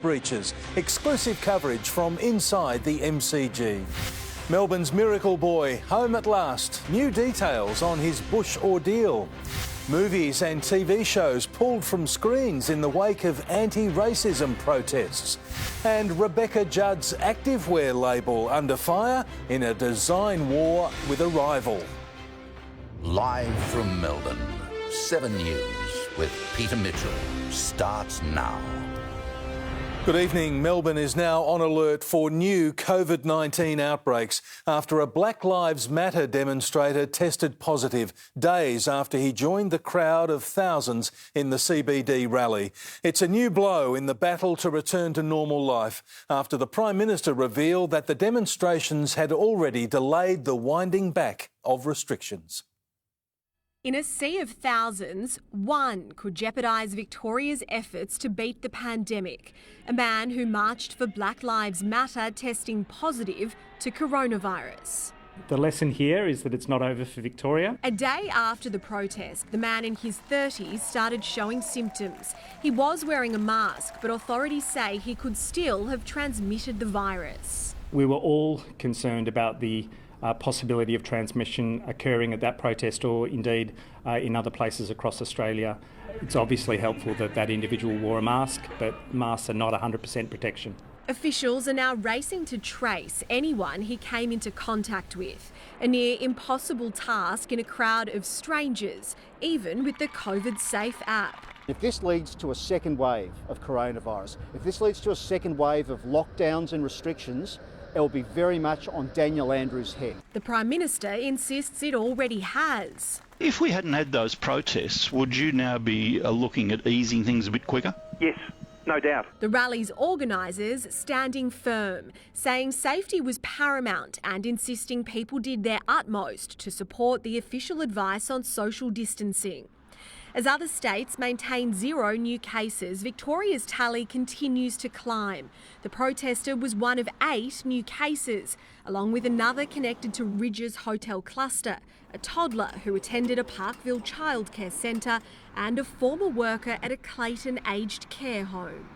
Breaches. Exclusive coverage from inside the MCG. Melbourne's miracle boy home at last. New details on his bush ordeal. Movies and TV shows pulled from screens in the wake of anti-racism protests. And Rebecca Judd's Activewear label under fire in a design war with a rival. Live from Melbourne, 7 News with Peter Mitchell starts now. Good evening. Melbourne is now on alert for new COVID-19 outbreaks after a Black Lives Matter demonstrator tested positive days after he joined the crowd of thousands in the CBD rally. It's a new blow in the battle to return to normal life after the Prime Minister revealed that the demonstrations had already delayed the winding back of restrictions. In a sea of thousands, one could jeopardise Victoria's efforts to beat the pandemic. A man who marched for Black Lives Matter testing positive to coronavirus. The lesson here is that it's not over for Victoria. A day after the protest, the man in his 30s started showing symptoms. He was wearing a mask, but authorities say he could still have transmitted the virus. We were all concerned about the possibility of transmission occurring at that protest or indeed in other places across Australia. It's obviously helpful that that individual wore a mask, but masks are not 100% protection. Officials are now racing to trace anyone he came into contact with, a near impossible task in a crowd of strangers, even with the COVID-safe app. If this leads to a second wave of coronavirus, if this leads to a second wave of lockdowns and restrictions, it will be very much on Daniel Andrews' head. The Prime Minister insists it already has. If we hadn't had those protests, would you now be looking at easing things a bit quicker? Yes, no doubt. The rally's organisers standing firm, saying safety was paramount and insisting people did their utmost to support the official advice on social distancing. As other states maintain 0 new cases, Victoria's tally continues to climb. The protester was one of 8 new cases, along with another connected to Ridge's hotel cluster, a toddler who attended a Parkville childcare centre, and a former worker at a Clayton aged care home.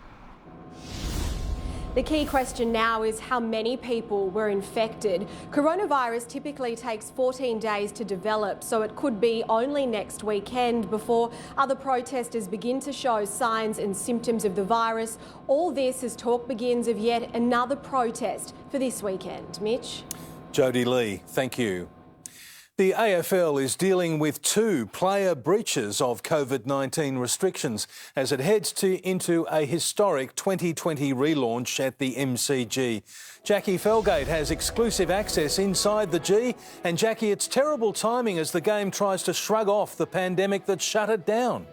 The key question now is how many people were infected. Coronavirus typically takes 14 days to develop, so it could be only next weekend before other protesters begin to show signs and symptoms of the virus. All this as talk begins of yet another protest for this weekend. Mitch? Jodie Lee, thank you. The AFL is dealing with 2 player breaches of COVID-19 restrictions as it heads into a historic 2020 relaunch at the MCG. Jackie Felgate has exclusive access inside the G. And Jackie, it's terrible timing as the game tries to shrug off the pandemic that shut it down.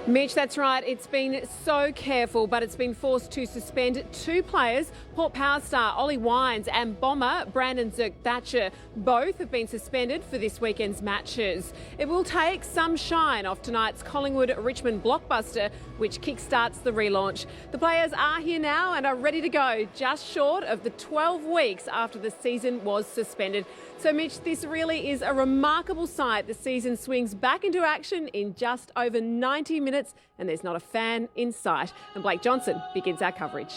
Mitch, that's right. It's been so careful, but it's been forced to suspend 2 players. Port Power star Ollie Wines and bomber Brandon Zerk-Thatcher both have been suspended for this weekend's matches. It will take some shine off tonight's Collingwood-Richmond blockbuster, which kickstarts the relaunch. The players are here now and are ready to go, just short of the 12 weeks after the season was suspended. So, Mitch, this really is a remarkable sight. The season swings back into action in just over 90 minutes and there's not a fan in sight. And Blake Johnson begins our coverage.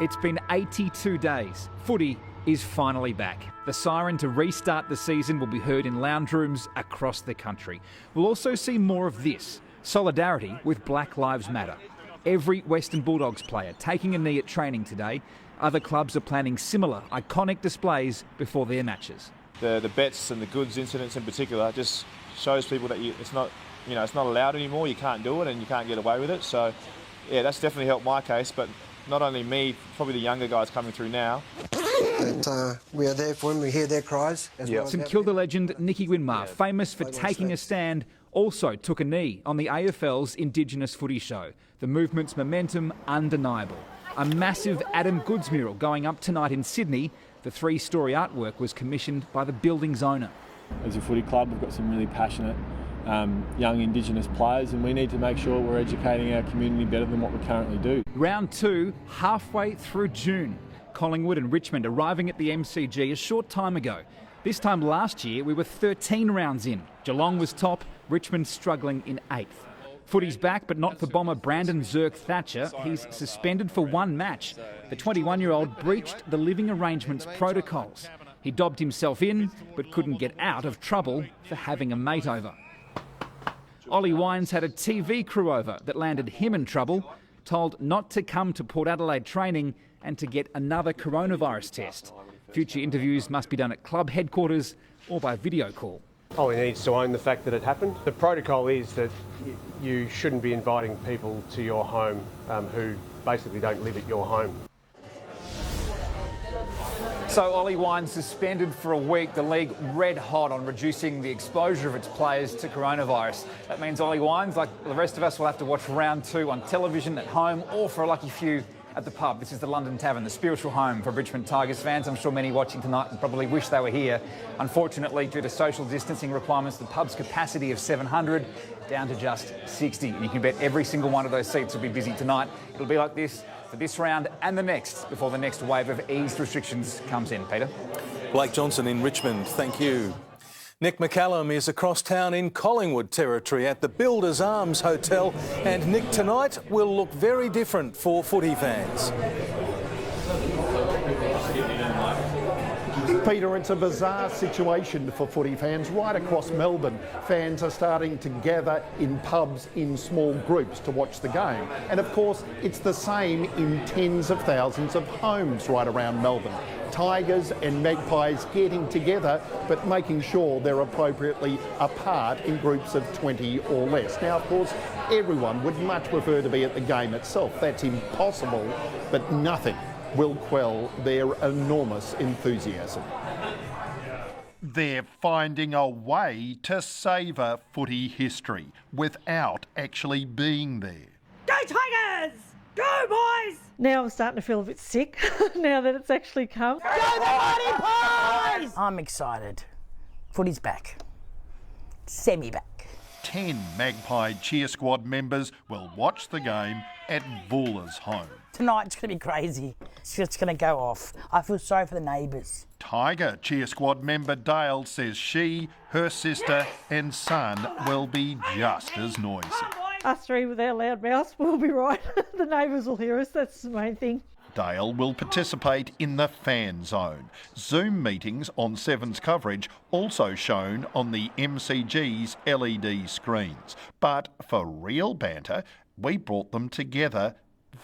It's been 82 days. Footy is finally back. The siren to restart the season will be heard in lounge rooms across the country. We'll also see more of this, solidarity with Black Lives Matter. Every Western Bulldogs player taking a knee at training today. Other clubs are planning similar iconic displays before their matches. The bets and the goods incidents in particular just shows people that it's not allowed anymore. You can't do it and you can't get away with it. So, yeah, that's definitely helped my case. But not only me, probably the younger guys coming through now. But we are there for them. We hear their cries. St Kilda legend Nicky Winmar, famous for taking a stand, also took a knee on the AFL's Indigenous Footy Show. The movement's momentum undeniable. A massive Adam Goods mural going up tonight in Sydney. The 3-story artwork was commissioned by the building's owner. As a footy club, we've got some really passionate young Indigenous players and we need to make sure we're educating our community better than what we currently do. Round 2, halfway through June. Collingwood and Richmond arriving at the MCG a short time ago. This time last year, we were 13 rounds in. Geelong was top, Richmond struggling in 8th. Footy's back, but not for bomber Brandon Zirk Thatcher. He's suspended for one match. The 21-year-old breached the living arrangements protocols. He dobbed himself in, but couldn't get out of trouble for having a mate over. Ollie Wines had a TV crew over that landed him in trouble, told not to come to Port Adelaide training and to get another coronavirus test. Future interviews must be done at club headquarters or by video call. Ollie needs to own the fact that it happened. The protocol is that you shouldn't be inviting people to your home who basically don't live at your home. So Ollie Wines suspended for a week. The league red hot on reducing the exposure of its players to coronavirus. That means Ollie Wines, like the rest of us, will have to watch round 2 on television at home or for a lucky few at the pub. This is the London Tavern, the spiritual home for Richmond Tigers fans. I'm sure many watching tonight probably wish they were here. Unfortunately, due to social distancing requirements, the pub's capacity of 700 down to just 60. And you can bet every single one of those seats will be busy tonight. It'll be like this for this round and the next before the next wave of eased restrictions comes in. Peter? Blake Johnson in Richmond, thank you. Nick McCallum is across town in Collingwood territory at the Builders Arms Hotel. And Nick, tonight will look very different for footy fans. Peter, it's a bizarre situation for footy fans right across Melbourne. Fans are starting to gather in pubs in small groups to watch the game. And of course, it's the same in tens of thousands of homes right around Melbourne. Tigers and Magpies getting together, but making sure they're appropriately apart in groups of 20 or less. Now, of course, everyone would much prefer to be at the game itself. That's impossible, but nothing will quell their enormous enthusiasm. They're finding a way to savour footy history without actually being there. Go Tigers! Go boys! Now I'm starting to feel a bit sick now that it's actually come. Go the Mighty Pies! I'm excited. Footy's back. Semi-back. 10 Magpie cheer squad members will watch the game at Voola's home. Tonight's going to be crazy. It's just going to go off. I feel sorry for the neighbours. Tiger cheer squad member Dale says she, her sister and son will be just as noisy. Us three with our loud mouths will be right. The neighbours will hear us, that's the main thing. Dale will participate in the fan zone. Zoom meetings on Seven's coverage also shown on the MCG's LED screens. But for real banter, we brought them together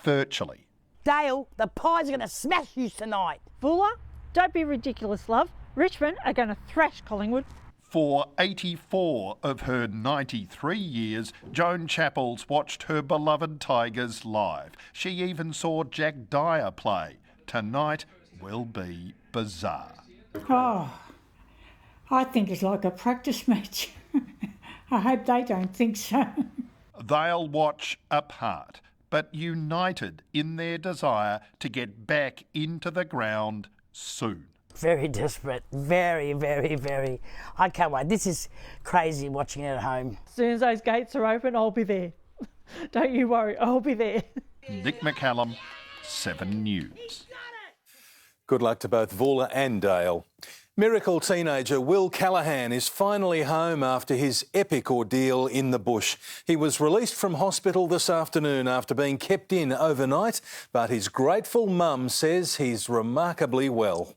virtually. Dale, the Pies are going to smash you tonight. Voola, don't be ridiculous, love. Richmond are going to thrash Collingwood. For 84 of her 93 years, Joan Chappells watched her beloved Tigers live. She even saw Jack Dyer play. Tonight will be bizarre. Oh, I think it's like a practice match. I hope they don't think so. They'll watch apart, but united in their desire to get back into the ground soon. Very desperate. Very, very, very. I can't wait. This is crazy watching it at home. As soon as those gates are open, I'll be there. Don't you worry, I'll be there. Nick McCallum, 7 News. Good luck to both Voola and Dale. Miracle teenager Will Callaghan is finally home after his epic ordeal in the bush. He was released from hospital this afternoon after being kept in overnight, but his grateful mum says he's remarkably well.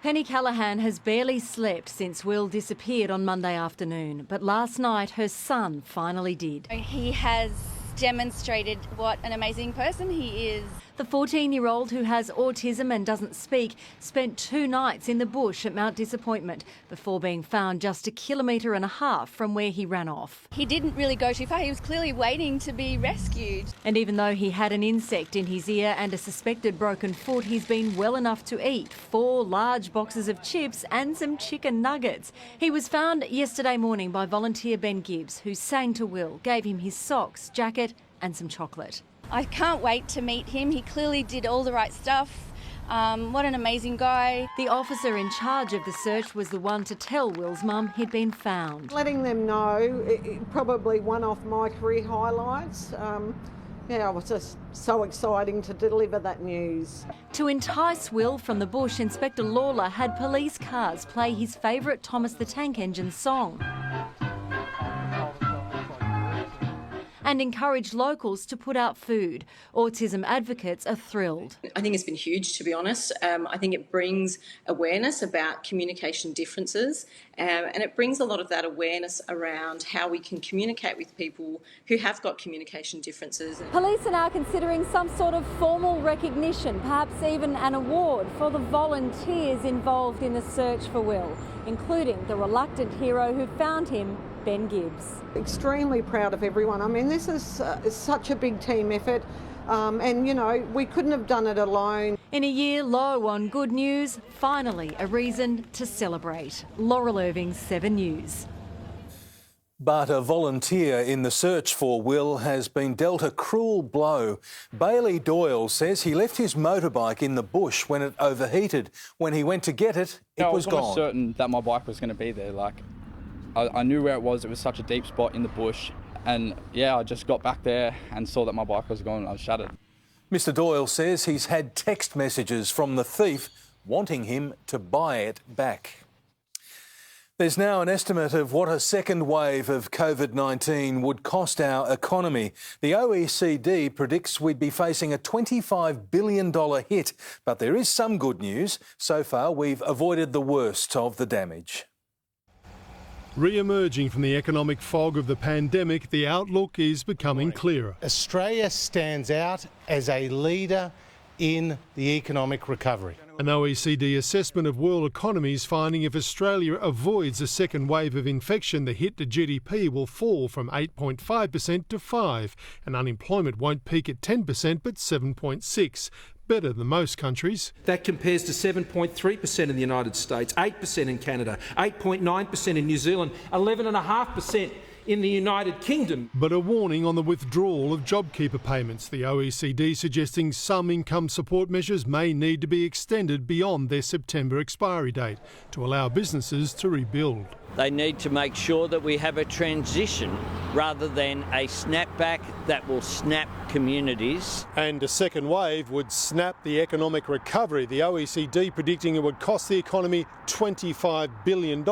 Penny Callaghan has barely slept since Will disappeared on Monday afternoon, but last night her son finally did. He has demonstrated what an amazing person he is. The 14-year-old, who has autism and doesn't speak, spent 2 nights in the bush at Mount Disappointment before being found just 1.5 kilometres from where he ran off. He didn't really go too far. He was clearly waiting to be rescued. And even though he had an insect in his ear and a suspected broken foot, he's been well enough to eat 4 large boxes of chips and some chicken nuggets. He was found yesterday morning by volunteer Ben Gibbs, who sang to Will, gave him his socks, jacket and some chocolate. I can't wait to meet him. He clearly did all the right stuff. What an amazing guy. The officer in charge of the search was the one to tell Will's mum he'd been found. Letting them know, probably one of my career highlights. Yeah, it was just so exciting to deliver that news. To entice Will from the bush, Inspector Lawler had police cars play his favourite Thomas the Tank Engine song. and encourage locals to put out food. Autism advocates are thrilled. I think it's been huge, to be honest. I think it brings awareness about communication differences, and it brings a lot of that awareness around how we can communicate with people who have got communication differences. Police are now considering some sort of formal recognition, perhaps even an award for the volunteers involved in the search for Will, including the reluctant hero who found him, Ben Gibbs. Extremely proud of everyone. I mean, this is such a big team effort. And, you know, we couldn't have done it alone. In a year low on good news, finally a reason to celebrate. Laurel Irving, 7 News. But a volunteer in the search for Will has been dealt a cruel blow. Bailey Doyle says he left his motorbike in the bush when it overheated. When he went to get it, it was gone. I was almost certain that my bike was going to be there. I knew where it was. It was such a deep spot in the bush. And yeah, I just got back there and saw that my bike was gone. I was shattered. Mr. Doyle says he's had text messages from the thief wanting him to buy it back. There's now an estimate of what a second wave of COVID-19 would cost our economy. The OECD predicts we'd be facing a $25 billion hit. But there is some good news. So far, we've avoided the worst of the damage. Re-emerging from the economic fog of the pandemic, the outlook is becoming clearer. Australia stands out as a leader in the economic recovery. An OECD assessment of world economies finding if Australia avoids a second wave of infection, the hit to GDP will fall from 8.5% to 5%, and unemployment won't peak at 10% but 7.6%. Better than most countries. That compares to 7.3% in the United States, 8% in Canada, 8.9% in New Zealand, 11.5% in the United Kingdom. But a warning on the withdrawal of JobKeeper payments. The OECD suggesting some income support measures may need to be extended beyond their September expiry date to allow businesses to rebuild. They need to make sure that we have a transition rather than a snapback that will snap communities. And a second wave would snap the economic recovery. The OECD predicting it would cost the economy $25 billion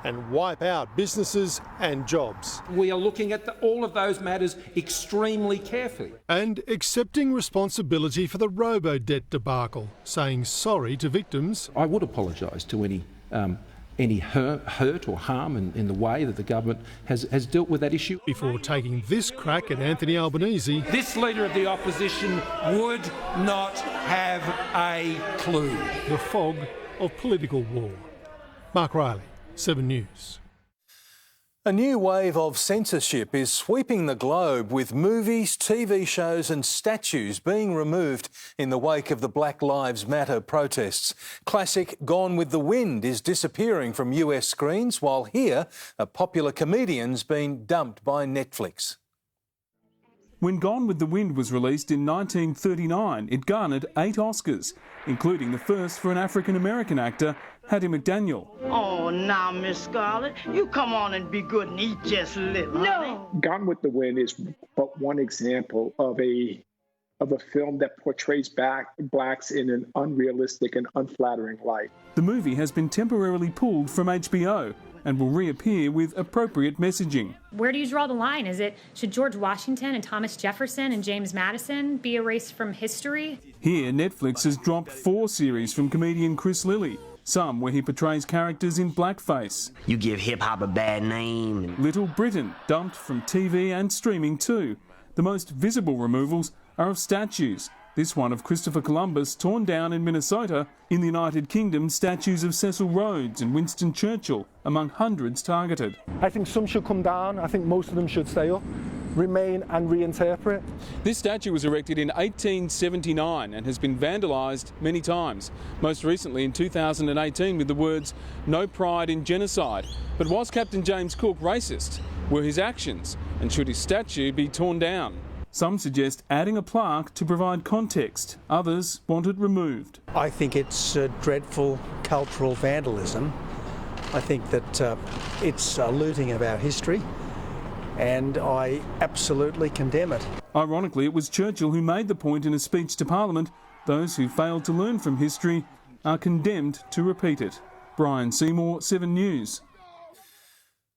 and wipe out businesses and jobs. We are looking at all of those matters extremely carefully. And accepting responsibility for the robo-debt debacle, saying sorry to victims. I would apologise to any hurt or harm in the way that the government has dealt with that issue. Before taking this crack at Anthony Albanese. This leader of the opposition would not have a clue. The fog of political war. Mark Riley, 7 News. A new wave of censorship is sweeping the globe, with movies, TV shows and statues being removed in the wake of the Black Lives Matter protests. Classic Gone with the Wind is disappearing from US screens, while here a popular comedian's been dumped by Netflix. When Gone with the Wind was released in 1939, it garnered 8 Oscars, including the first for an African-American actor, Hattie McDaniel. Oh, now, Miss Scarlett, you come on and be good and eat just a little. No. Gone with the Wind is but one example of a film that portrays blacks in an unrealistic and unflattering light. The movie has been temporarily pulled from HBO and will reappear with appropriate messaging. Where do you draw the line? Should George Washington and Thomas Jefferson and James Madison be erased from history? Here, Netflix has dropped 4 series from comedian Chris Lilly, some where he portrays characters in blackface. You give hip-hop a bad name. Little Britain, dumped from TV and streaming too. The most visible removals are of statues. This one of Christopher Columbus torn down in Minnesota. In the United Kingdom, statues of Cecil Rhodes and Winston Churchill among hundreds targeted. I think some should come down. I think most of them should stay up, remain and reinterpret. This statue was erected in 1879 and has been vandalised many times, most recently in 2018 with the words, "No pride in genocide." But was Captain James Cook racist? Were his actions? And should his statue be torn down? Some suggest adding a plaque to provide context. Others want it removed. I think it's dreadful cultural vandalism. I think that it's looting of our history, and I absolutely condemn it. Ironically, it was Churchill who made the point in a speech to Parliament, those who failed to learn from history are condemned to repeat it. Brian Seymour, 7 News.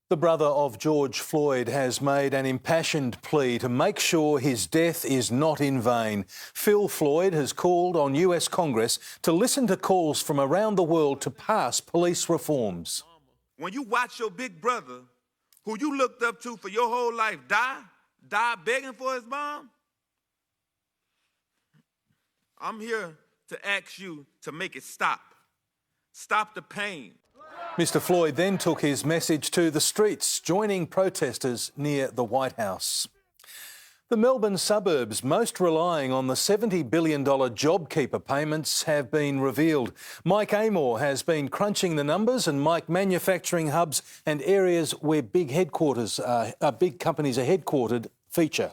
The brother of George Floyd has made an impassioned plea to make sure his death is not in vain. Phil Floyd has called on US Congress to listen to calls from around the world to pass police reforms. When you watch your big brother, who you looked up to for your whole life, die begging for his mom, I'm here to ask you to make it stop. Stop the pain. Mr Floyd then took his message to the streets, joining protesters near the White House. The Melbourne suburbs most relying on the $70 billion JobKeeper payments have been revealed. Mike Amor has been crunching the numbers, and Mike, manufacturing hubs and areas where big companies are headquartered feature.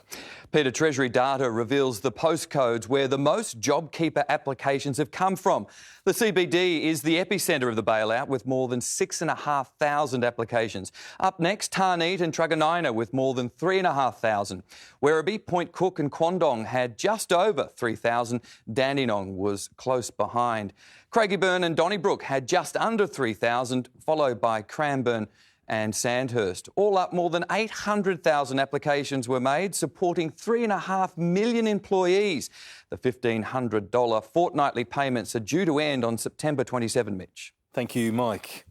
Peter, Treasury data reveals the postcodes where the most JobKeeper applications have come from. The CBD is the epicentre of the bailout, with more than 6,500 applications. Up next, Tarneet and Truganina with more than 3,500. Werribee, Point Cook and Quandong had just over 3,000. Dandenong was close behind. Craigieburn and Donnybrook had just under 3,000, followed by Cranbourne and Sandhurst. All up, more than 800,000 applications were made, supporting 3.5 million employees. The $1,500 fortnightly payments are due to end on September 27, Mitch. Thank you, Mike.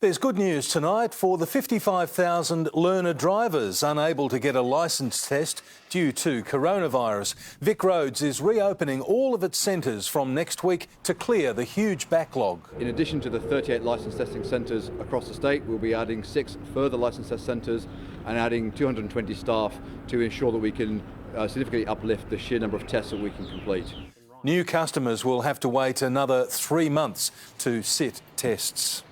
There's good news tonight for the 55,000 learner drivers unable to get a licence test due to coronavirus. Vic Roads is reopening all of its centres from next week to clear the huge backlog. In addition to the 38 licence testing centres across the state, we'll be adding 6 further licence test centres and adding 220 staff to ensure that we can significantly uplift the sheer number of tests that we can complete. New customers will have to wait another 3 months to sit tests.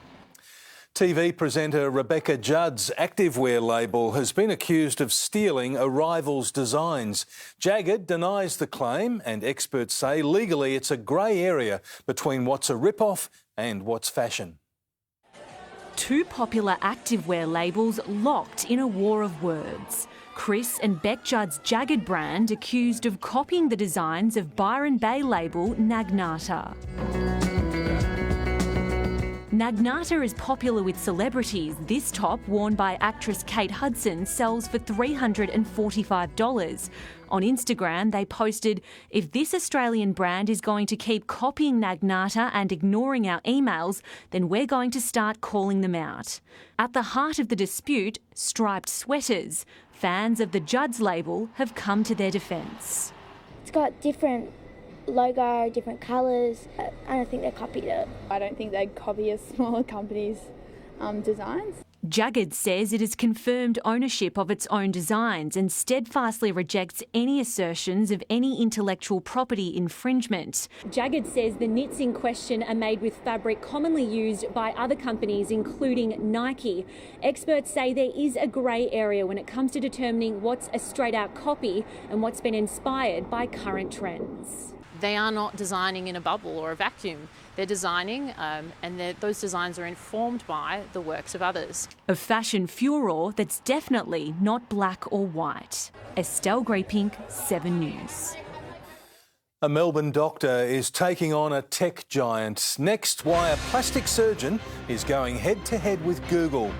TV presenter Rebecca Judd's Activewear label has been accused of stealing a rival's designs. Jagged denies the claim, and experts say legally it's a grey area between what's a rip-off and what's fashion. Two popular activewear labels locked in a war of words. Chris and Beck Judd's Jagged brand accused of copying the designs of Byron Bay label Nagnata. Nagnata is popular with celebrities. This top, worn by actress Kate Hudson, sells for $345. On Instagram, they posted, "If this Australian brand is going to keep copying Nagnata and ignoring our emails, then we're going to start calling them out." At the heart of the dispute, striped sweaters. Fans of the Judds label have come to their defence. It's got different logo, different colours. I don't think they copied it. I don't think they'd copy a smaller company's designs. Jagged says it has confirmed ownership of its own designs and steadfastly rejects any assertions of any intellectual property infringement. Jagged says the knits in question are made with fabric commonly used by other companies, including Nike. Experts say there is a grey area when it comes to determining what's a straight-out copy and what's been inspired by current trends. They are not designing in a bubble or a vacuum. They're designing and those designs are informed by the works of others. A fashion furor that's definitely not black or white. Estelle Grey-Pink, 7 News. A Melbourne doctor is taking on a tech giant. Next, why a plastic surgeon is going head-to-head with Google.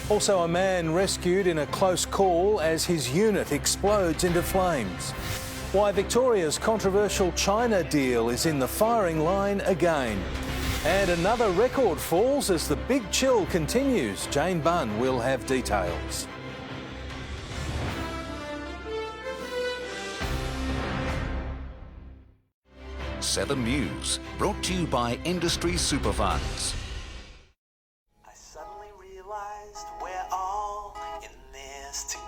Also, a man rescued in a close call as his unit explodes into flames. Why Victoria's controversial China deal is in the firing line again. And another record falls as the big chill continues. Jane Bunn will have details. Seven News, brought to you by Industry Superfunds. I suddenly realized we're all in this together.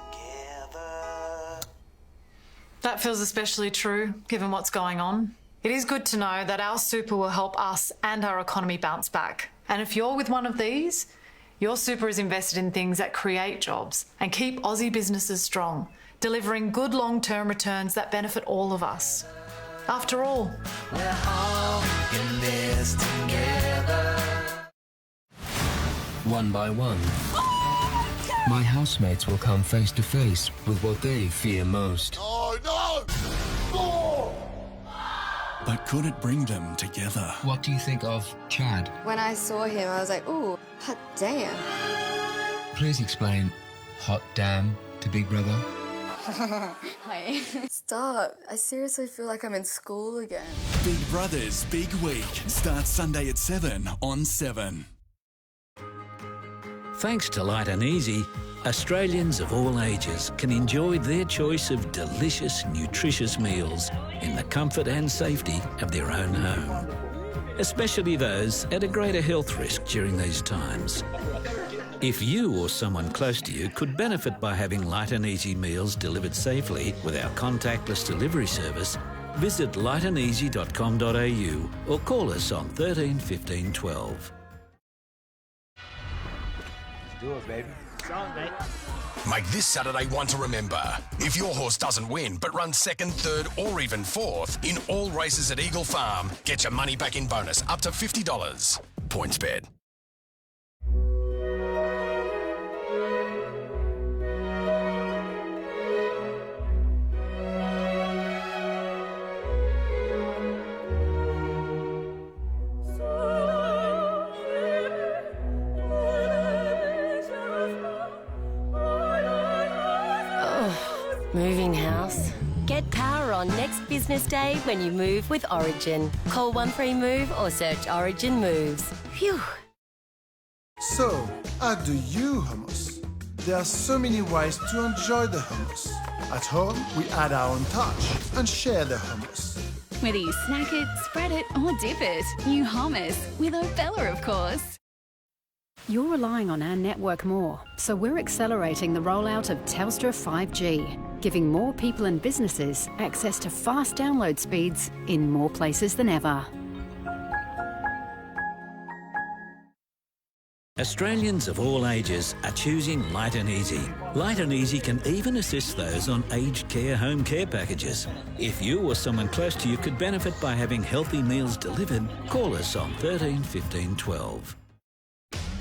That feels especially true, given what's going on. It is good to know that our super will help us and our economy bounce back. And if you're with one of these, your super is invested in things that create jobs and keep Aussie businesses strong, delivering good long-term returns that benefit all of us. After all, we're all in this together. One by one, my housemates will come face to face with what they fear most. Oh no! Oh! But could it bring them together? What do you think of Chad? When I saw him, I was like, ooh, hot damn. please explain hot damn to Big Brother? Hi. Stop. I seriously feel like I'm in school again. Big Brother's Big Week starts Sunday at 7 on 7. Thanks to Light and Easy, Australians of all ages can enjoy their choice of delicious, nutritious meals in the comfort and safety of their own home. Especially those at a greater health risk during these times. If you or someone close to you could benefit by having Light and Easy meals delivered safely with our contactless delivery service, visit lightandeasy.com.au or call us on 13 15 12. Let's do it, baby. It's on, mate. Make this Saturday one to remember. If your horse doesn't win but runs second, third or even fourth in all races at Eagle Farm, get your money back in bonus up to $50. PointsBet. Moving house. Get power on next business day when you move with Origin. Call 13MOVE or search Origin Moves. Phew. So, how do you hummus? There are so many ways to enjoy the hummus. At home, we add our own touch and share the hummus. Whether you snack it, spread it or dip it, new hummus with Obella, of course. You're relying on our network more, so we're accelerating the rollout of Telstra 5G, giving more people and businesses access to fast download speeds in more places than ever. Australians of all ages are choosing Light and Easy. Light and Easy can even assist those on aged care home care packages. If you or someone close to you could benefit by having healthy meals delivered, call us on 13 15 12.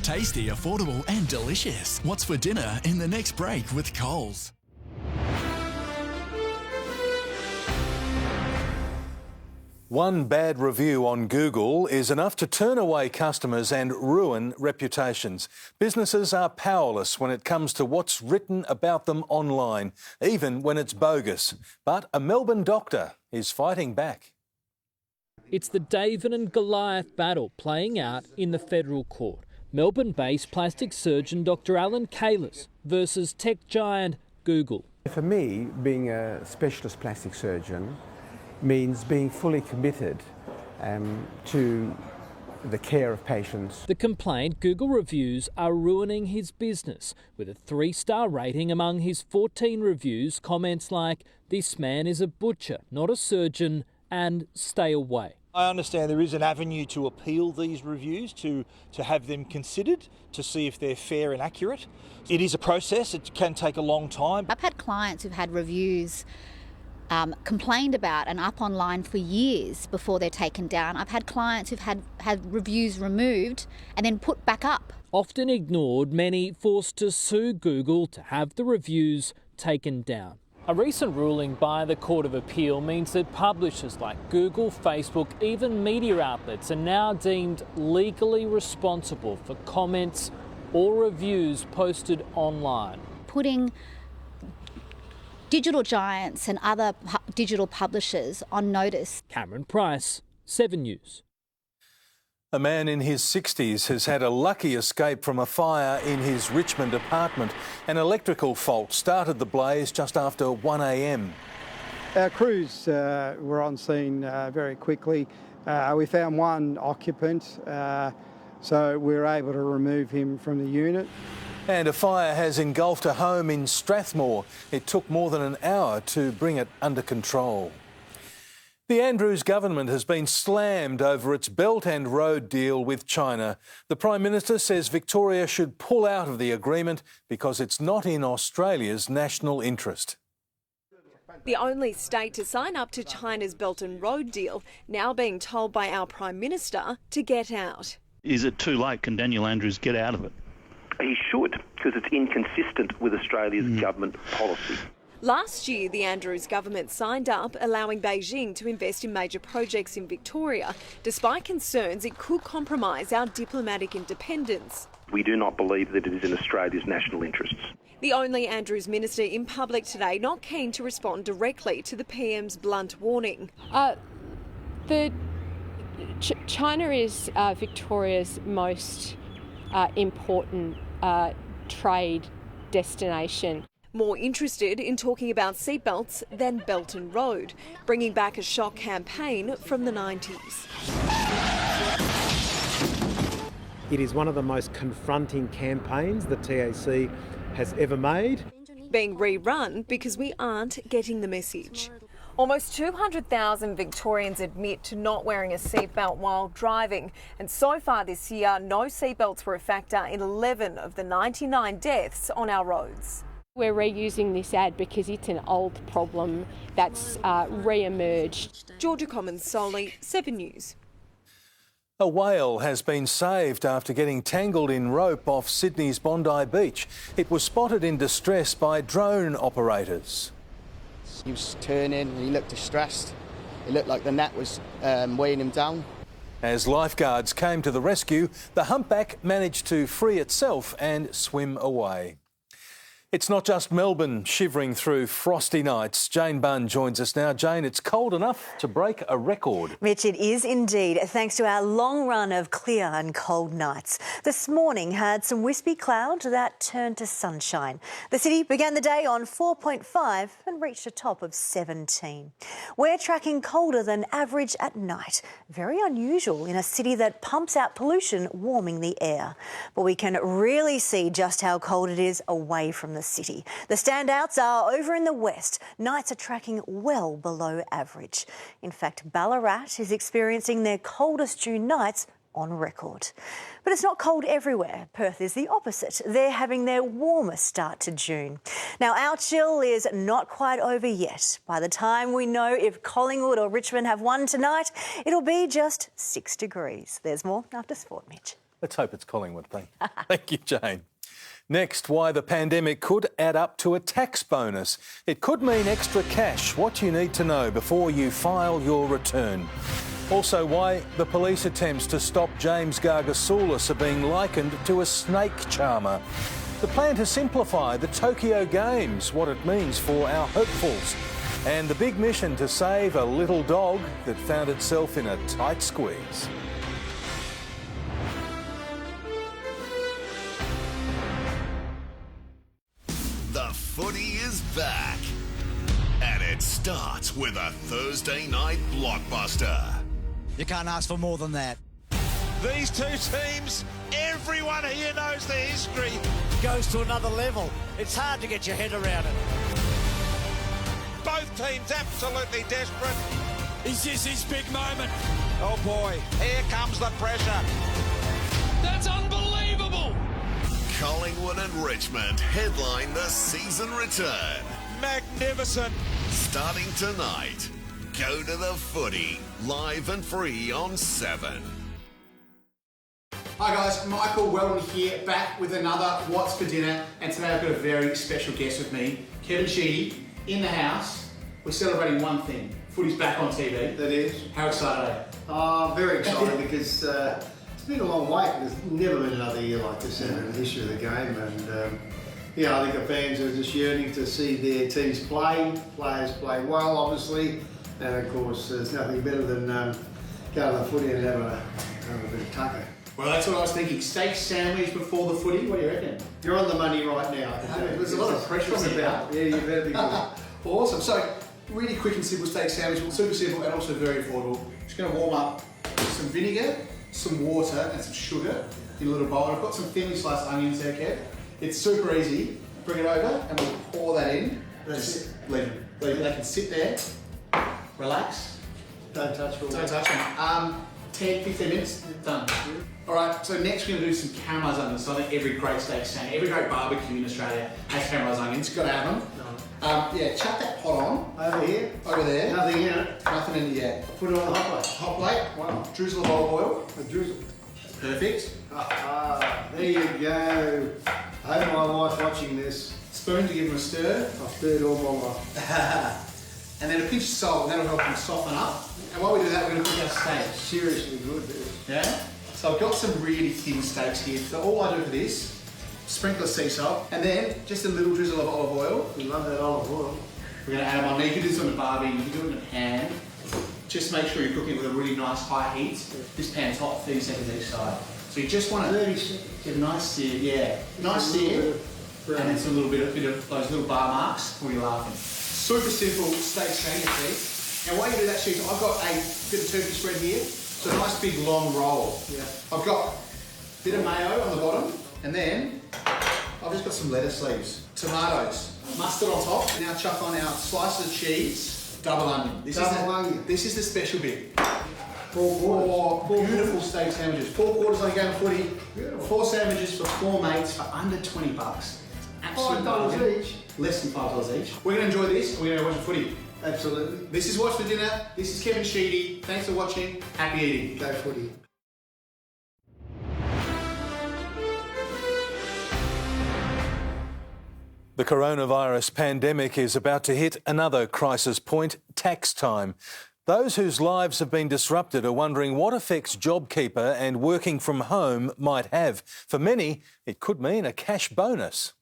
Tasty, affordable and delicious. What's for dinner in the next break with Coles? One bad review on Google is enough to turn away customers and ruin reputations. Businesses are powerless when it comes to what's written about them online, even when it's bogus. But a Melbourne doctor is fighting back. It's the David and Goliath battle playing out in the federal court. Melbourne-based plastic surgeon Dr. Alan Kalis versus tech giant Google. For me, being a specialist plastic surgeon means being fully committed to the care of patients. The complaint, Google reviews are ruining his business. With a 3-star rating among his 14 reviews, comments like, "This man is a butcher, not a surgeon," and "Stay away." I understand there is an avenue to appeal these reviews, to have them considered, to see if they're fair and accurate. It is a process, it can take a long time. I've had clients who've had reviews complained about and up online for years before they're taken down. I've had clients who've had reviews removed and then put back up. Often ignored, many forced to sue Google to have the reviews taken down. A recent ruling by the Court of Appeal means that publishers like Google, Facebook, even media outlets are now deemed legally responsible for comments or reviews posted online. Putting digital giants and other digital publishers on notice. Cameron Price, 7 News. A man in his 60s has had a lucky escape from a fire in his Richmond apartment. An electrical fault started the blaze just after 1 a.m. Our crews were on scene very quickly. We found one occupant, so we were able to remove him from the unit. And a fire has engulfed a home in Strathmore. It took more than an hour to bring it under control. The Andrews government has been slammed over its Belt and Road deal with China. The Prime Minister says Victoria should pull out of the agreement because it's not in Australia's national interest. The only state to sign up to China's Belt and Road deal, now being told by our Prime Minister to get out. Is it too late? Can Daniel Andrews get out of it? He should, because it's inconsistent with Australia's government policy. Last year, the Andrews government signed up, allowing Beijing to invest in major projects in Victoria, despite concerns it could compromise our diplomatic independence. We do not believe that it is in Australia's national interests. The only Andrews minister in public today not keen to respond directly to the PM's blunt warning. China is Victoria's most important trade destination. More interested in talking about seatbelts than Belt and Road, bringing back a shock campaign from the 90s. It is one of the most confronting campaigns the TAC has ever made. Being rerun because we aren't getting the message. Almost 200,000 Victorians admit to not wearing a seatbelt while driving. And so far this year, no seatbelts were a factor in 11 of the 99 deaths on our roads. We're reusing this ad because it's an old problem that's re-emerged. Georgia Commons Solly, 7 News. A whale has been saved after getting tangled in rope off Sydney's Bondi Beach. It was spotted in distress by drone operators. He was turning and he looked distressed. It looked like the net was weighing him down. As lifeguards came to the rescue, the humpback managed to free itself and swim away. It's not just Melbourne shivering through frosty nights. Jane Bunn joins us now. Jane, it's cold enough to break a record. Mitch, it is indeed, thanks to our long run of clear and cold nights. This morning had some wispy cloud that turned to sunshine. The city began the day on 4.5 and reached a top of 17. We're tracking colder than average at night. Very unusual in a city that pumps out pollution, warming the air. But we can really see just how cold it is away from the city. The standouts are over in the west. Nights are tracking well below average. In fact, Ballarat is experiencing their coldest June nights on record. But it's not cold everywhere. Perth is the opposite. They're having their warmest start to June. Now, our chill is not quite over yet. By the time we know if Collingwood or Richmond have won tonight, it'll be just 6 degrees. There's more after sport, Mitch. Let's hope it's Collingwood. Thank you, Jane. Next, why the pandemic could add up to a tax bonus. It could mean extra cash. What you need to know before you file your return. Also, why the police attempts to stop James Gargasoulis are being likened to a snake charmer. The plan to simplify the Tokyo Games, what it means for our hopefuls. And the big mission to save a little dog that found itself in a tight squeeze. The footy is back. And it starts with a Thursday night blockbuster. You can't ask for more than that. These two teams, everyone here knows the history. Goes to another level. It's hard to get your head around it. Both teams absolutely desperate. Is this his big moment? Oh boy, here comes the pressure. That's unbelievable. Collingwood and Richmond headline the season return. Magnificent. Starting tonight. Go to the footy, live and free on 7. Hi guys, Michael Weldon here, back with another What's for Dinner, and today I've got a very special guest with me, Kevin Sheedy, in the house. We're celebrating one thing, footy's back on TV. That is. How excited are you? Very excited because it's been a long wait. There's never been another year like this ever in the history of the game, and I think the fans are just yearning to see their teams play, players play well, obviously, and of course there's nothing better than going to the footy and have a bit of tucker. Well, that's what I was thinking. Steak sandwich before the footy, what do you reckon? You're on the money right now. There's a lot of pressure on you. Yeah, you better be good. Awesome. So, really quick and simple steak sandwich, super simple and also very affordable. Just going to warm up some vinegar, some water and some sugar in a little bowl. I've got some thinly sliced onions there, Kev. It's super easy. Bring it over and we'll pour that in. Just leave it. They can sit there, relax. Don't touch them. Don't touch them. 10, 15 minutes, done. All right, so next we're going to do some caramelised onions. So I think every great steak sandwich, every great barbecue in Australia has caramelised onions. Got to have them. Chuck that pot on. Over here. Over there. Nothing in it. Nothing in it yet. Put it on the hot plate. Hot plate. Wow. Drizzle of olive oil. A drizzle. Perfect. There you go. I hope my wife's watching this. Spoon to give them a stir. I've stirred all my life. And then a pinch of salt, and that'll help them soften up. And while we do that, we're going to cook our steak. Seriously good, this. Yeah? So I've got some really thin steaks here. So all I do for this, sprinkle of sea salt, and then just a little drizzle of olive oil. We love that olive oil. We're going to add them on. Now you can do this on the barbie, you can do it in a pan. Just make sure you're cooking it with a really nice high heat. This pan's hot, 30 seconds each side. So you just want to get a nice sear, nice sear, and then some bit of those little bar marks where you're laughing. Super simple steak sandwich. And while you do that, Sheets, I've got a bit of turkey spread here. So a nice big long roll. Yeah. I've got a bit of mayo on the bottom, and then I've just got some lettuce leaves, tomatoes, mustard on top. Now chuck on our slices of cheese, double onion. This is the special bit. Four beautiful steak sandwiches. 4 quarters on a game of footy. Beautiful. 4 sandwiches for 4 mates for under $20. $5 each. Less than $5 each. We're going to enjoy this. We're going to watch the footy. Absolutely. This is Watch for Dinner. This is Kevin Sheedy. Thanks for watching. Happy eating. Go footy. The coronavirus pandemic is about to hit another crisis point, tax time. Those whose lives have been disrupted are wondering what effects JobKeeper and working from home might have. For many, it could mean a cash bonus.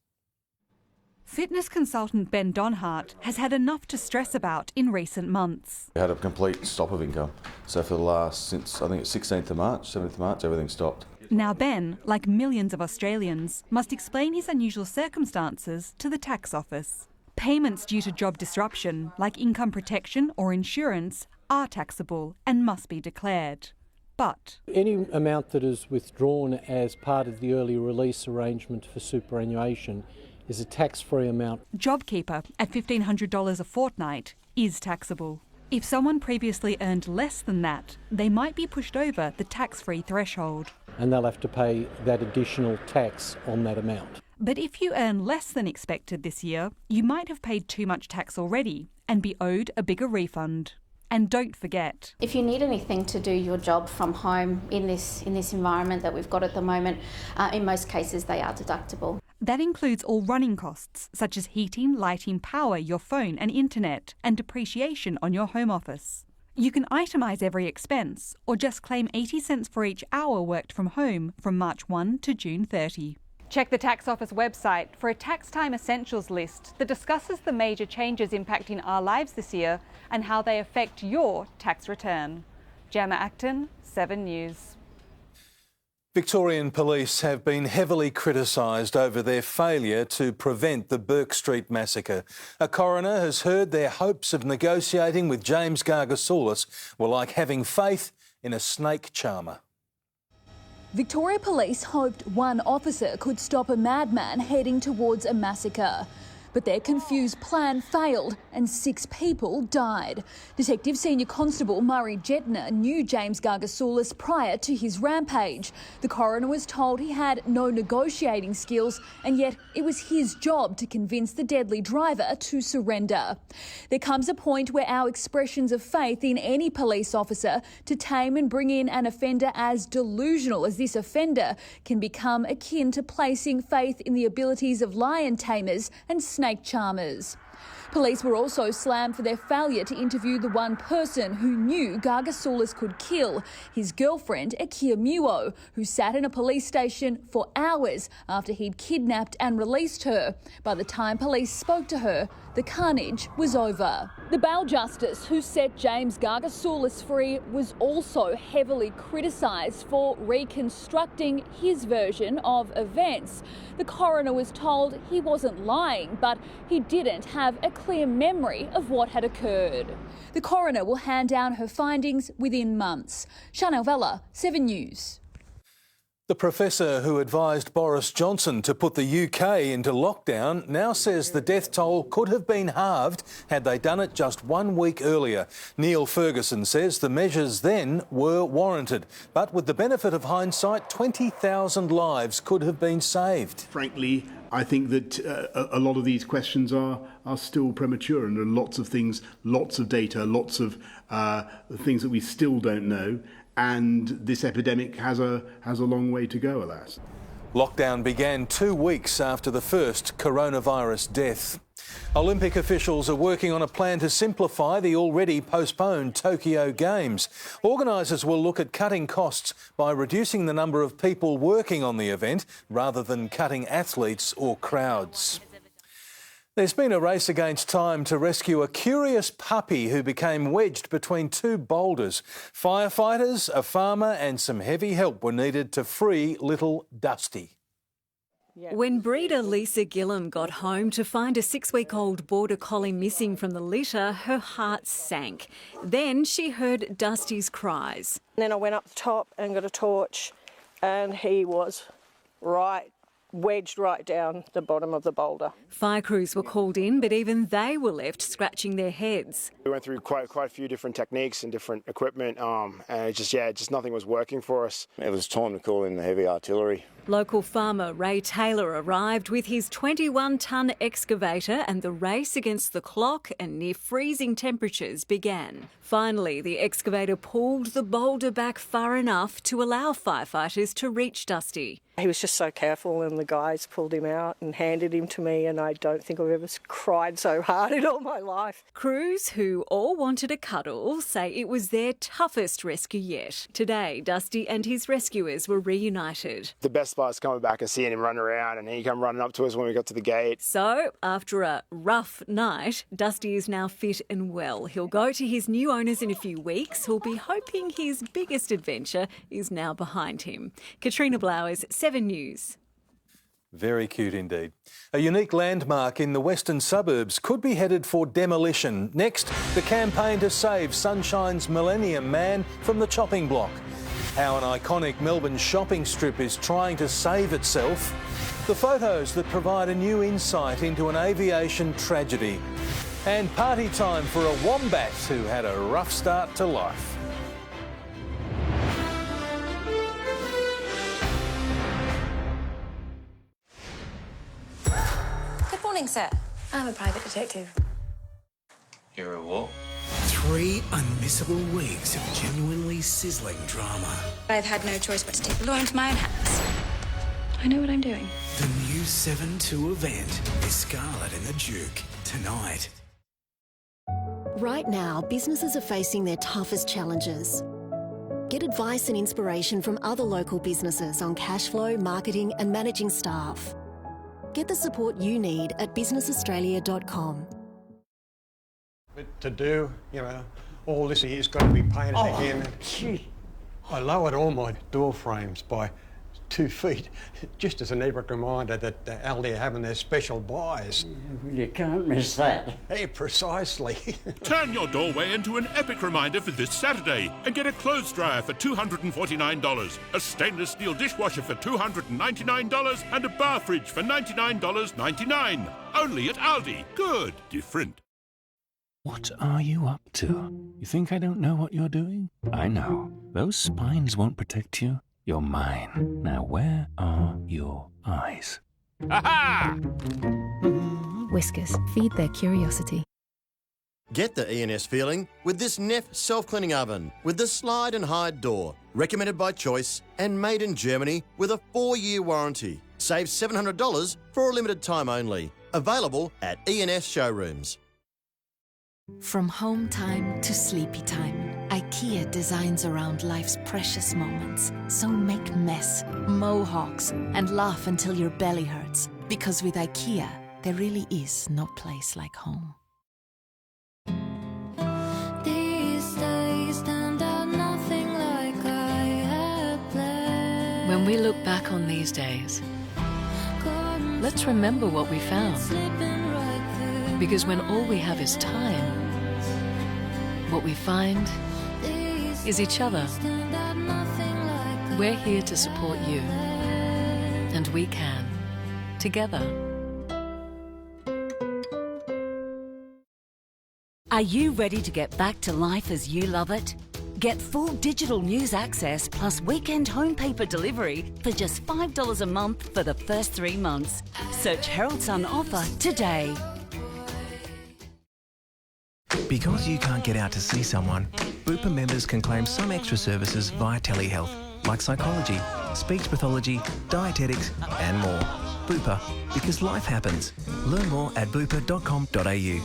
Fitness consultant Ben Donhart has had enough to stress about in recent months. We had a complete stop of income. So for the last, since I think it's 16th of March, 7th of March, everything stopped. Now Ben, like millions of Australians, must explain his unusual circumstances to the tax office. Payments due to job disruption, like income protection or insurance, are taxable and must be declared. But any amount that is withdrawn as part of the early release arrangement for superannuation is a tax-free amount. JobKeeper at $1,500 a fortnight is taxable. If someone previously earned less than that, they might be pushed over the tax-free threshold. And they'll have to pay that additional tax on that amount. But if you earn less than expected this year, you might have paid too much tax already and be owed a bigger refund. And don't forget, if you need anything to do your job from home in this environment that we've got at the moment, in most cases they are deductible. That includes all running costs, such as heating, lighting, power, your phone and internet, and depreciation on your home office. You can itemise every expense, or just claim 80 cents for each hour worked from home from March 1 to June 30. Check the Tax Office website for a Tax Time Essentials list that discusses the major changes impacting our lives this year and how they affect your tax return. Gemma Acton, 7 News. Victorian police have been heavily criticised over their failure to prevent the Bourke Street massacre. A coroner has heard their hopes of negotiating with James Gargasoulis were like having faith in a snake charmer. Victoria Police hoped one officer could stop a madman heading towards a massacre. But their confused plan failed and 6 people died. Detective Senior Constable Murray Jetner knew James Gargasoulis prior to his rampage. The coroner was told he had no negotiating skills, and yet it was his job to convince the deadly driver to surrender. There comes a point where our expressions of faith in any police officer to tame and bring in an offender as delusional as this offender can become akin to placing faith in the abilities of lion tamers and snake charmers. Police were also slammed for their failure to interview the one person who knew Gargasoulis could kill, his girlfriend Akia Muo, who sat in a police station for hours after he'd kidnapped and released her. By the time police spoke to her, the carnage was over. The bail justice who set James Gargasoulis free was also heavily criticised for reconstructing his version of events. The coroner was told he wasn't lying, but he didn't have a clear memory of what had occurred. The coroner will hand down her findings within months. Chanel Vella, 7 News. The professor who advised Boris Johnson to put the UK into lockdown now says the death toll could have been halved had they done it just 1 week earlier. Neil Ferguson says the measures then were warranted, but with the benefit of hindsight, 20,000 lives could have been saved. Frankly, I think that a lot of these questions are still premature, and there are lots of things, lots of data, lots of things that we still don't know. And this epidemic has a long way to go, alas. Lockdown began 2 weeks after the first coronavirus death. Olympic officials are working on a plan to simplify the already postponed Tokyo Games. Organisers will look at cutting costs by reducing the number of people working on the event rather than cutting athletes or crowds. There's been a race against time to rescue a curious puppy who became wedged between two boulders. Firefighters, a farmer and some heavy help were needed to free little Dusty. When breeder Lisa Gillam got home to find a 6-week-old border collie missing from the litter, her heart sank. Then she heard Dusty's cries. Then I went up the top and got a torch, and he was wedged right down the bottom of the boulder. Fire crews were called in, but even they were left scratching their heads. We went through quite a few different techniques and different equipment, and just nothing was working for us. It was time to call in the heavy artillery. Local farmer Ray Taylor arrived with his 21-tonne excavator and the race against the clock and near freezing temperatures began. Finally, the excavator pulled the boulder back far enough to allow firefighters to reach Dusty. He was just so careful, and the guys pulled him out and handed him to me, and I don't think I've ever cried so hard in all my life. Crews, who all wanted a cuddle, say it was their toughest rescue yet. Today, Dusty and his rescuers were reunited. The best part is coming back and seeing him run around, and he came running up to us when we got to the gate. So, after a rough night, Dusty is now fit and well. He'll go to his new owners in a few weeks, who'll be hoping his biggest adventure is now behind him. Katrina Blowers, 7 News. Very cute indeed. A unique landmark in the western suburbs could be headed for demolition. Next, the campaign to save Sunshine's Millennium Man from the chopping block. How an iconic Melbourne shopping strip is trying to save itself. The photos that provide a new insight into an aviation tragedy. And party time for a wombat who had a rough start to life. Good morning, sir. I'm a private detective. You're a what? 3 unmissable weeks of genuinely sizzling drama. I've had no choice but to take the law into my own hands. I know what I'm doing. The new 7-2 event is Scarlet and the Duke tonight. Right now, businesses are facing their toughest challenges. Get advice and inspiration from other local businesses on cash flow, marketing and managing staff. Get the support you need at businessaustralia.com. But to do, all this here's got to be painted again. Gee. I lowered all my door frames by 2 feet, just as an epic reminder that Aldi are having their special buys. You can't miss that. Hey, precisely. Turn your doorway into an epic reminder for this Saturday and get a clothes dryer for $249, a stainless steel dishwasher for $299 and a bar fridge for $99.99. Only at Aldi. Good. Different. What are you up to? You think I don't know what you're doing? I know. Those spines won't protect you. You're mine. Now, where are your eyes? Aha! Whiskers, feed their curiosity. Get the ENS feeling with this Neff self-cleaning oven with the slide and hide door. Recommended by Choice and made in Germany with a 4-year warranty. Save $700 for a limited time only. Available at ENS showrooms. From home time to sleepy time, IKEA designs around life's precious moments. So make mess, mohawks, and laugh until your belly hurts. Because with IKEA, there really is no place like home. These days turned out nothing like I had planned. When we look back on these days, let's remember what we found. Because when all we have is time, what we find is each other. We're here to support you, and we can, together. Are you ready to get back to life as you love it? Get full digital news access plus weekend home paper delivery for just $5 a month for the first 3 months. Search Herald Sun offer today. Because you can't get out to see someone, Bupa members can claim some extra services via telehealth, like psychology, speech pathology, dietetics and more. Bupa, because life happens. Learn more at bupa.com.au.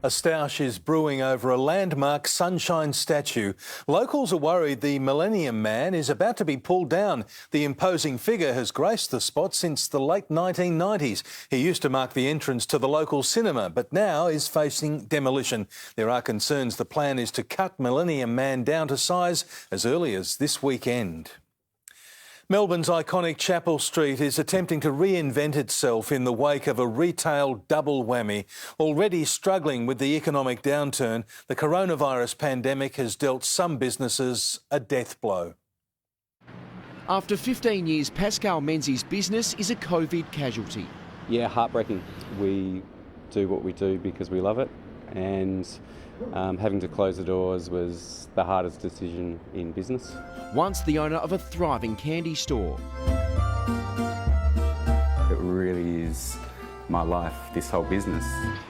A stoush is brewing over a landmark Sunshine statue. Locals are worried the Millennium Man is about to be pulled down. The imposing figure has graced the spot since the late 1990s. He used to mark the entrance to the local cinema, but now is facing demolition. There are concerns the plan is to cut Millennium Man down to size as early as this weekend. Melbourne's iconic Chapel Street is attempting to reinvent itself in the wake of a retail double whammy. Already struggling with the economic downturn, the coronavirus pandemic has dealt some businesses a death blow. After 15 years, Pascal Menzies' business is a COVID casualty. Yeah, heartbreaking. We do what we do because we love it, and having to close the doors was the hardest decision in business. Once the owner of a thriving candy store. It really is my life, this whole business.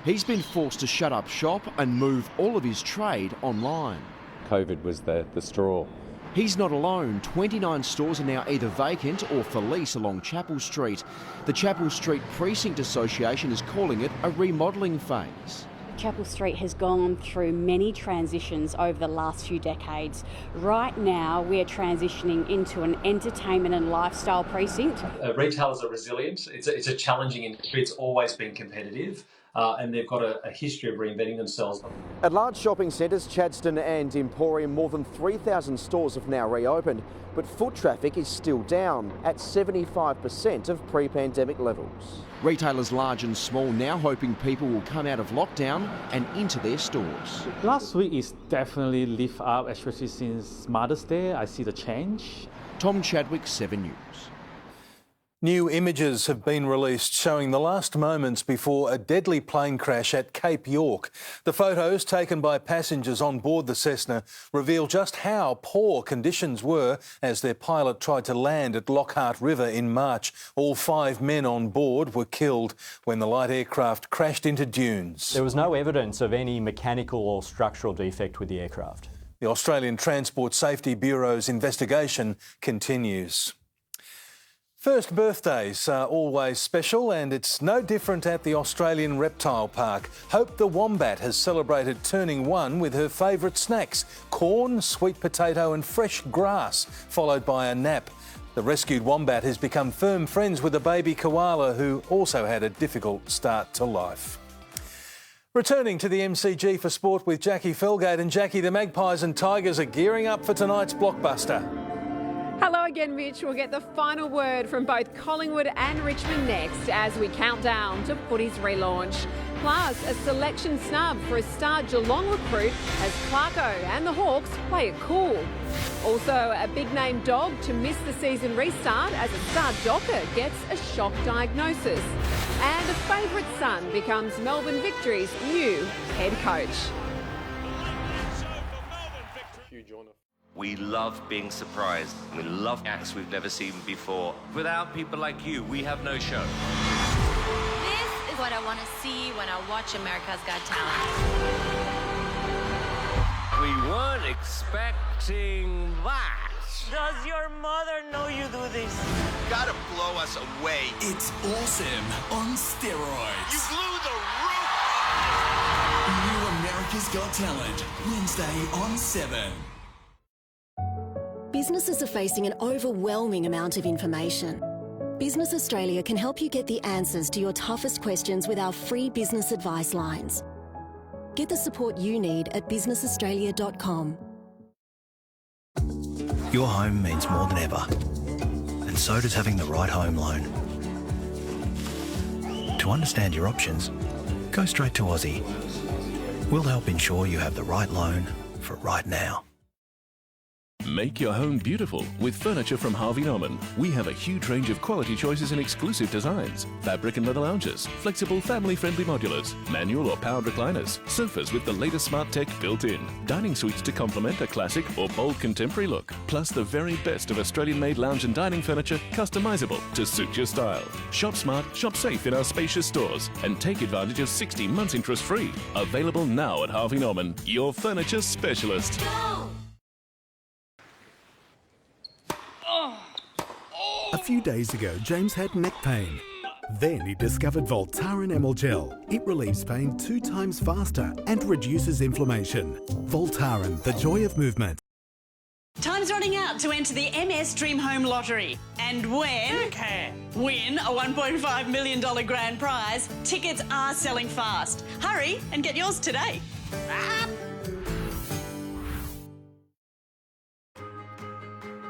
He's been forced to shut up shop and move all of his trade online. COVID was the straw. He's not alone. 29 stores are now either vacant or for lease along Chapel Street. The Chapel Street Precinct Association is calling it a remodelling phase. Chapel Street has gone through many transitions over the last few decades. Right now, we're transitioning into an entertainment and lifestyle precinct. Retailers are resilient. It's a challenging industry. It's always been competitive, and they've got a history of reinventing themselves. At large shopping centres, Chadstone and Emporium, more than 3,000 stores have now reopened, but foot traffic is still down at 75% of pre-pandemic levels. Retailers large and small now hoping people will come out of lockdown and into their stores. Last week is definitely lift up, especially since Mother's Day. I see the change. Tom Chadwick, 7 News. New images have been released showing the last moments before a deadly plane crash at Cape York. The photos taken by passengers on board the Cessna reveal just how poor conditions were as their pilot tried to land at Lockhart River in March. All 5 men on board were killed when the light aircraft crashed into dunes. There was no evidence of any mechanical or structural defect with the aircraft. The Australian Transport Safety Bureau's investigation continues. First birthdays are always special, and it's no different at the Australian Reptile Park. Hope the Wombat has celebrated turning 1 with her favourite snacks: corn, sweet potato and fresh grass, followed by a nap. The rescued Wombat has become firm friends with a baby koala who also had a difficult start to life. Returning to the MCG for sport with Jackie Felgate. And Jackie, the Magpies and Tigers are gearing up for tonight's blockbuster. Hello again, Mitch. We'll get the final word from both Collingwood and Richmond next as we count down to footy's relaunch. Plus, a selection snub for a star Geelong recruit as Clarko and the Hawks play it cool. Also, a big-name dog to miss the season restart as a star docker gets a shock diagnosis. And a favourite son becomes Melbourne Victory's new head coach. We love being surprised. We love acts we've never seen before. Without people like you, we have no show. This is what I want to see when I watch America's Got Talent. We weren't expecting that. Does your mother know you do this? Gotta blow us away. It's awesome on steroids. You blew the roof off! New America's Got Talent, Wednesday on 7. Businesses are facing an overwhelming amount of information. Business Australia can help you get the answers to your toughest questions with our free business advice lines. Get the support you need at businessaustralia.com. Your home means more than ever, and so does having the right home loan. To understand your options, go straight to Aussie. We'll help ensure you have the right loan for right now. Make your home beautiful with furniture from Harvey Norman. We have a huge range of quality choices and exclusive designs. Fabric and leather lounges, flexible family-friendly modulars, manual or powered recliners, sofas with the latest smart tech built in, dining suites to complement a classic or bold contemporary look, plus the very best of Australian-made lounge and dining furniture, customisable to suit your style. Shop smart, shop safe in our spacious stores and take advantage of 60 months interest-free. Available now at Harvey Norman, your furniture specialist. A few days ago, James had neck pain. Then he discovered Voltaren ML Gel. It relieves pain 2 times faster and reduces inflammation. Voltaren, the joy of movement. Time's running out to enter the MS Dream Home Lottery. And when win a $1.5 million grand prize, tickets are selling fast. Hurry and get yours today.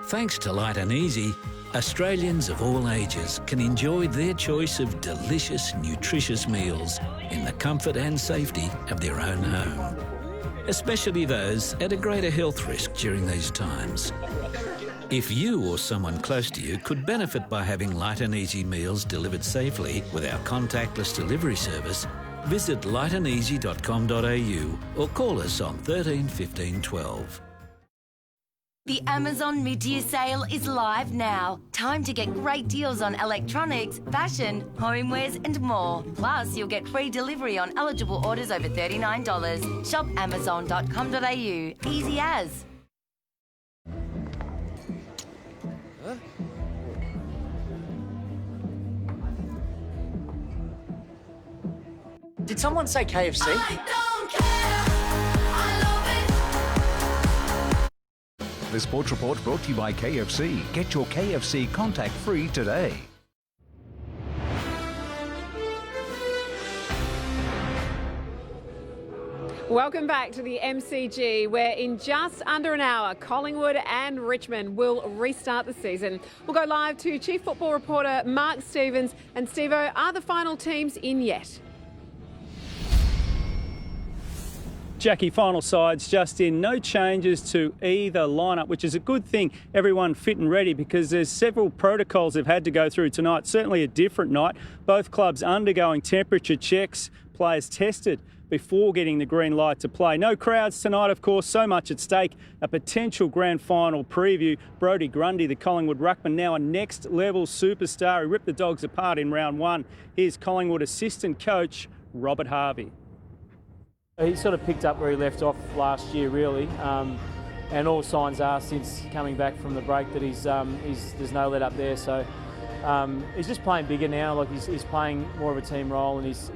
Thanks to Light and Easy, Australians of all ages can enjoy their choice of delicious, nutritious meals in the comfort and safety of their own home. Especially those at a greater health risk during these times. If you or someone close to you could benefit by having Light and Easy meals delivered safely with our contactless delivery service, visit lightandeasy.com.au or call us on 13 15 12. The Amazon mid-year sale is live now. Time to get great deals on electronics, fashion, homewares and more. Plus, you'll get free delivery on eligible orders over $39. Shop amazon.com.au. Easy as. Did someone say KFC? I don't care. The Sports Report brought to you by KFC. Get your KFC contact-free today. Welcome back to the MCG, where in just under an hour, Collingwood and Richmond will restart the season. We'll go live to Chief Football Reporter Mark Stevens. And Stevo, are the final teams in yet? Jackie, final sides just in. No changes to either lineup, which is a good thing. Everyone fit and ready because there's several protocols they've had to go through tonight. Certainly a different night. Both clubs undergoing temperature checks. Players tested before getting the green light to play. No crowds tonight, of course. So much at stake. A potential grand final preview. Brodie Grundy, the Collingwood ruckman, now a next-level superstar. He ripped the Dogs apart in round 1. Here's Collingwood assistant coach Robert Harvey. He sort of picked up where he left off last year, really, and all signs are since coming back from the break that there's no let up there. So he's just playing bigger now. Like he's playing more of a team role, and he's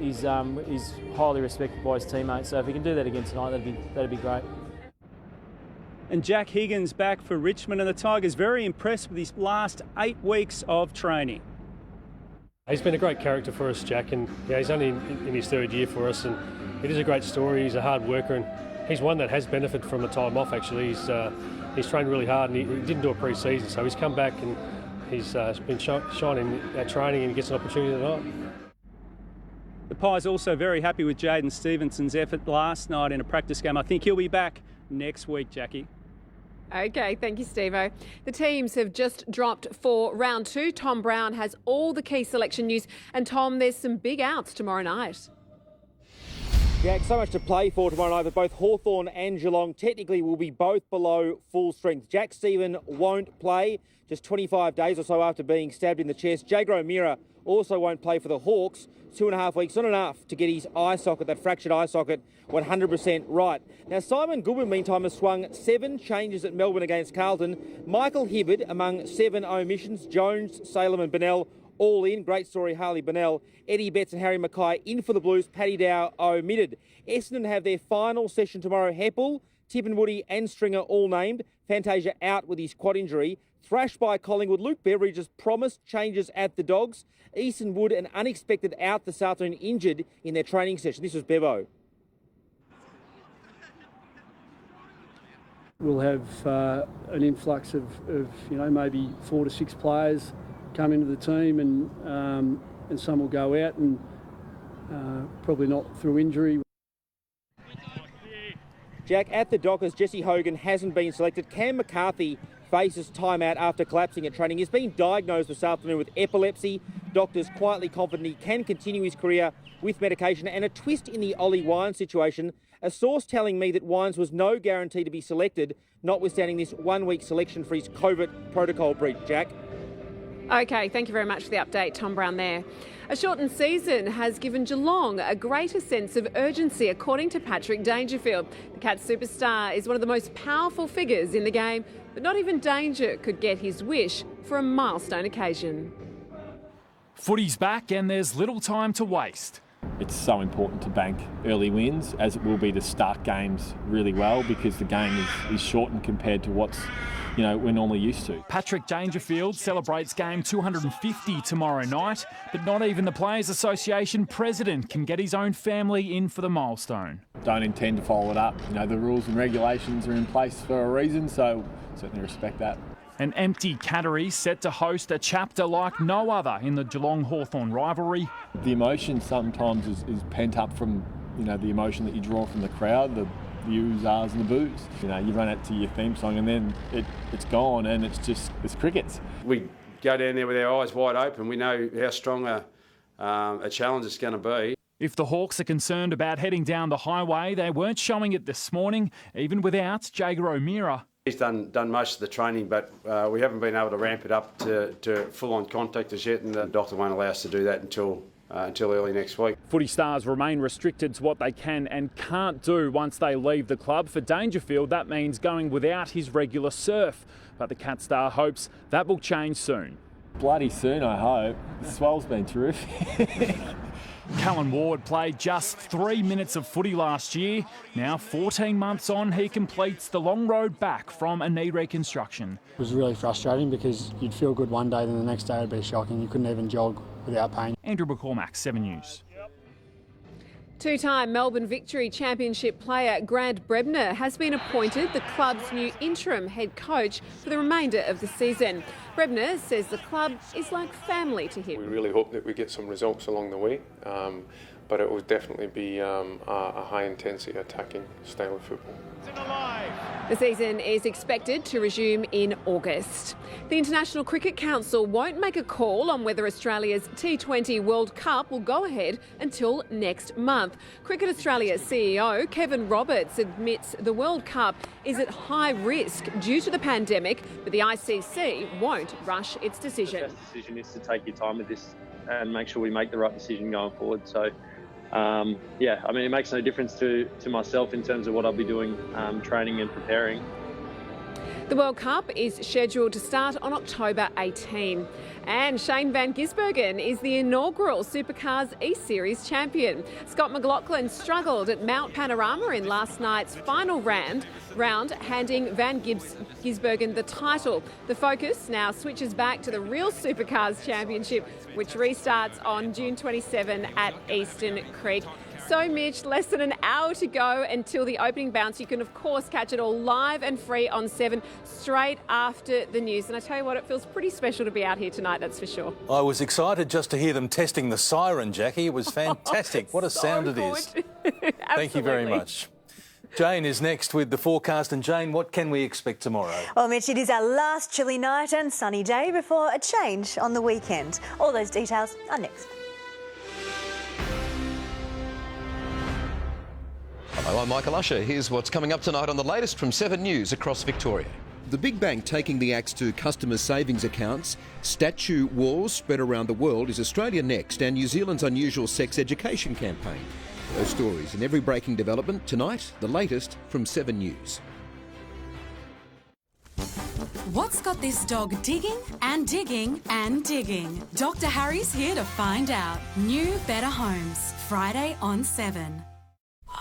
highly respected by his teammates. So if he can do that again tonight, that'd be great. And Jack Higgins back for Richmond, and the Tigers very impressed with his last 8 weeks of training. He's been a great character for us, Jack, and he's only in his 3rd year for us, and it is a great story. He's a hard worker, and he's one that has benefited from the time off, actually. He's trained really hard, and he didn't do a pre-season, so he's come back and he's been shining at training, and he gets an opportunity tonight. The Pies also very happy with Jaden Stevenson's effort last night in a practice game. I think he'll be back next week, Jackie. Okay, thank you, Stevo. The teams have just dropped for round 2. Tom Brown has all the key selection news. And Tom, there's some big outs tomorrow night. Yeah, so much to play for tomorrow night, but both Hawthorn and Geelong technically will be both below full strength. Jack Stephen won't play just 25 days or so after being stabbed in the chest. Jager O'Meara also won't play for the Hawks. 2.5 weeks, not enough to get his eye socket, that fractured eye socket, 100% right. Now, Simon Goodwin, meantime, has swung 7 changes at Melbourne against Carlton. Michael Hibbard among 7 omissions. Jones, Salem and Bennell all in. Great story, Harley Bennell. Eddie Betts and Harry Mackay in for the Blues. Paddy Dow omitted. Essendon have their final session tomorrow. Heppel, Tippenwoody and Stringer all named. Fantasia out with his quad injury. Thrashed by Collingwood. Luke Beveridge has promised changes at the Dogs. Easton Wood, an unexpected out this afternoon, injured in their training session. This was Bevo. We'll have an influx of maybe 4 to 6 players come into the team, and some will go out, and probably not through injury. Jack, at the Dockers, Jesse Hogan hasn't been selected. Cam McCarthy faces timeout after collapsing at training. He's been diagnosed this afternoon with epilepsy. Doctors quietly confident he can continue his career with medication. And a twist in the Ollie Wines situation. A source telling me that Wines was no guarantee to be selected, notwithstanding this 1 week selection for his COVID protocol breach. Jack? OK, thank you very much for the update, Tom Brown there. A shortened season has given Geelong a greater sense of urgency, according to Patrick Dangerfield. The Cats superstar is one of the most powerful figures in the game, but not even Danger could get his wish for a milestone occasion. Footy's back and there's little time to waste. It's so important to bank early wins, as it will be to start games really well, because the game is shortened compared to what's we're normally used to. Patrick Dangerfield celebrates game 250 tomorrow night, but not even the Players Association president can get his own family in for the milestone. Don't intend to follow it up. The rules and regulations are in place for a reason, so certainly respect that. An empty Cattery set to host a chapter like no other in the Geelong-Hawthorn rivalry. The emotion sometimes is pent up from, the emotion that you draw from the crowd, the yous, ahs and the boos. You run out to your theme song and then it's gone, and it's crickets. We go down there with our eyes wide open. We know how strong a challenge it's going to be. If the Hawks are concerned about heading down the highway, they weren't showing it this morning, even without Jager O'Meara. He's done most of the training, but we haven't been able to ramp it up to full-on contact as yet, and the doctor won't allow us to do that until early next week. Footy stars remain restricted to what they can and can't do once they leave the club. For Dangerfield, that means going without his regular surf. But the Cat star hopes that will change soon. Bloody soon, I hope. The swell's been terrific. Callan Ward played just 3 minutes of footy last year. Now, 14 months on, he completes the long road back from a knee reconstruction. It was really frustrating because you'd feel good one day, then the next day it'd be shocking. You couldn't even jog without pain. Andrew McCormack, 7 News. Two-time Melbourne Victory Championship player Grant Brebner has been appointed the club's new interim head coach for the remainder of the season. Brebner says the club is like family to him. We really hope that we get some results along the way, but it will definitely be a high-intensity attacking style of football. The season is expected to resume in August. The International Cricket Council won't make a call on whether Australia's T20 World Cup will go ahead until next month. Cricket Australia CEO Kevin Roberts admits the World Cup is at high risk due to the pandemic, but the ICC won't rush its decision. The best decision is to take your time with this and make sure we make the right decision going forward. So, it makes no difference to myself in terms of what I'll be doing, training and preparing. The World Cup is scheduled to start on October 18. And Shane Van Gisbergen is the inaugural Supercars E-Series champion. Scott McLaughlin struggled at Mount Panorama in last night's final round, handing Van Gisbergen the title. The focus now switches back to the real Supercars Championship, which restarts on June 27 at Eastern Creek. So, Mitch, less than an hour to go until the opening bounce. You can, of course, catch it all live and free on 7 straight after the news. And I tell you what, it feels pretty special to be out here tonight, that's for sure. I was excited just to hear them testing the siren, Jackie. It was fantastic. What a sound it is. Thank you very much. Jane is next with the forecast. And Jane, what can we expect tomorrow? Well, Mitch, it is our last chilly night and sunny day before a change on the weekend. All those details are next. Hello, I'm Michael Usher. Here's what's coming up tonight on the latest from 7 News across Victoria. The big bank taking the axe to customer savings accounts. Statue wars spread around the world. Is Australia next? And New Zealand's unusual sex education campaign. Those stories and every breaking development tonight, the latest from 7 News. What's got this dog digging and digging and digging? Dr. Harry's here to find out. New Better Homes, Friday on 7.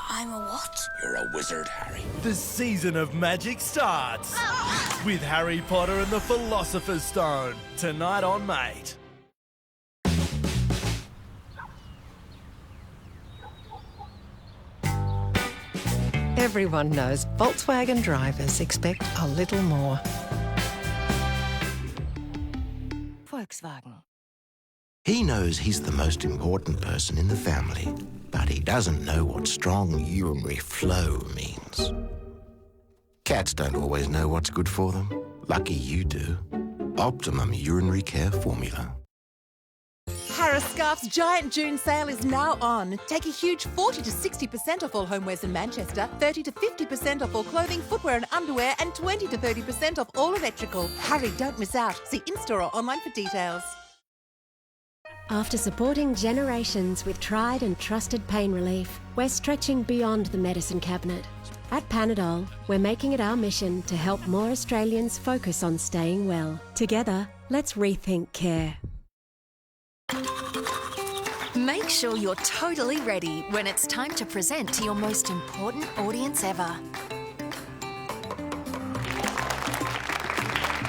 I'm a what? You're a wizard, Harry. The season of magic starts with Harry Potter and the Philosopher's Stone tonight on Mate. Everyone knows Volkswagen drivers expect a little more. Volkswagen. He knows he's the most important person in the family, but he doesn't know what strong urinary flow means. Cats don't always know what's good for them. Lucky you do. Optimum Urinary Care Formula. Harris Scarf's giant June sale is now on. Take a huge 40 to 60% off all homewares in Manchester, 30 to 50% off all clothing, footwear and underwear, and 20 to 30% off all electrical. Hurry, don't miss out. See in-store or online for details. After supporting generations with tried and trusted pain relief, we're stretching beyond the medicine cabinet. At Panadol, we're making it our mission to help more Australians focus on staying well. Together, let's rethink care. Make sure you're totally ready when it's time to present to your most important audience ever.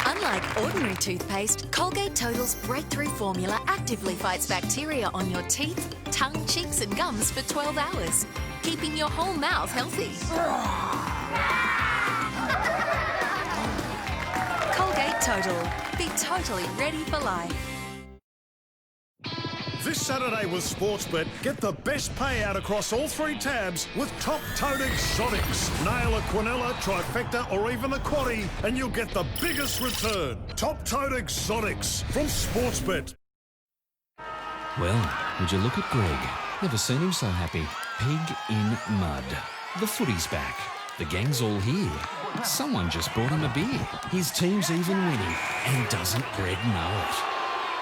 Unlike ordinary toothpaste, Colgate Total's breakthrough formula actively fights bacteria on your teeth, tongue, cheeks and gums for 12 hours, keeping your whole mouth healthy. Colgate Total. Be totally ready for life. This Saturday with Sportsbet, get the best payout across all three tabs with top-toed exotics. Nail a quinella, trifecta or even a quaddie and you'll get the biggest return. Top-toed exotics from Sportsbet. Well, would you look at Greg? Never seen him so happy. Pig in mud. The footy's back. The gang's all here. Someone just brought him a beer. His team's even winning. And doesn't Greg know it?